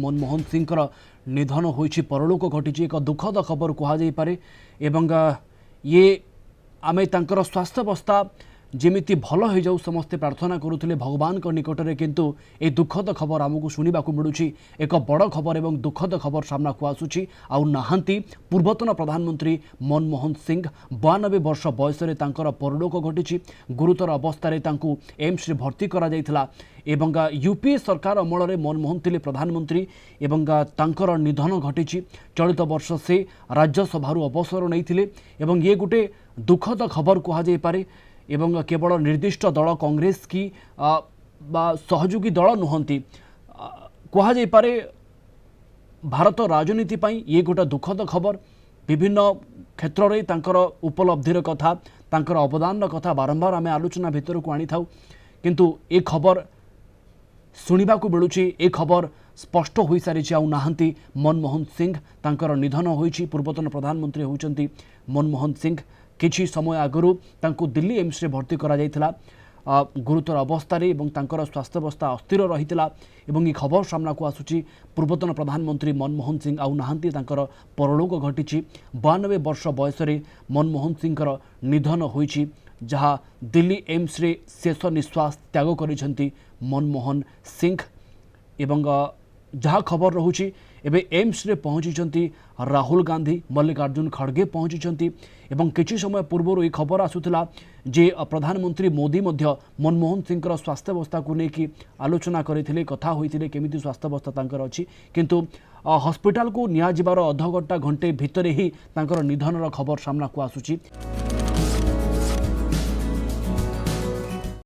मनमोहन सिंह निधन होइछि परलोक घटी एक दुखद खबर कहुपे ये आमे तांकर स्वास्थ्यावस्था जेमिति भल हो जाऊ समस्ते प्रार्थना करुले भगवान निकटने किंतु ए दुखद खबर आमको शुणा मिलूँ एक बड़ खबर एवं दुखद खबर सामना को आसूची आउ नहांती पूर्वतन प्रधानमंत्री मनमोहन सिंह 92 वर्ष बयस परलोक घटी गुरुतर अवस्था एम्स रे भर्ती करा जायथिला एवं यूपीए सरकार अमल में मनमोहन थिले प्रधानमंत्री एवं तांकर निधन घटी चलित वर्ष से राज्यसभा अवसर नहीं एवं ये गोटे दुखद खबर कहुपे एवं केवल निर्दिष्ट दल कांग्रेस की सहयोगी दल नुहंती कहुपे भारत राजनीति पाई ये गोटे दुखद खबर विभिन्न क्षेत्र में तांकर उपलब्धिर कथा तांकर अवदान कथा बारंबार आम आलोचना भितर को आनी था किंतु ए खबर शुणा मिलूँ ए खबर स्पष्ट हो सारी आउ नहांती मनमोहन सिंह तांकर निधन होइछि पूर्वतन प्रधानमंत्री होउचंती मनमोहन सिंह किछि समय आगु तांको दिल्ली एम्स रे भर्ती करा जायथिला गुरुतर अवस्था स्वास्थ्यावस्था अस्थिर रहितिला एवं ये खबर सामना को आसुची पूर्वतन प्रधानमंत्री मनमोहन सिंह आउ नहांती तांकर परलोक घटी 92 वर्ष बयस मनमोहन सिंह निधन होइछि जहाँ दिल्ली एम्स रे शेष निश्वास त्याग करिसेंती मनमोहन सिंह एवं जहाँ खबर रहुछि एबे एम्स रे पहुंची राहुल गांधी मल्लिकार्जुन खड़गे पहुंची एवं किछि समय पूर्व ये खबर आसुथिला जे प्रधानमंत्री मोदी मध्य मनमोहन सिंह स्वास्थ्यावस्था को लेकिन आलोचना करथिले कथा होइथिले केमिति स्वास्थ्यावस्था तांकर अछि किंतु हॉस्पिटल को निया जिबार अध घंटा घंटे भितर ही तांकर निधनर खबर सामना को आसुची।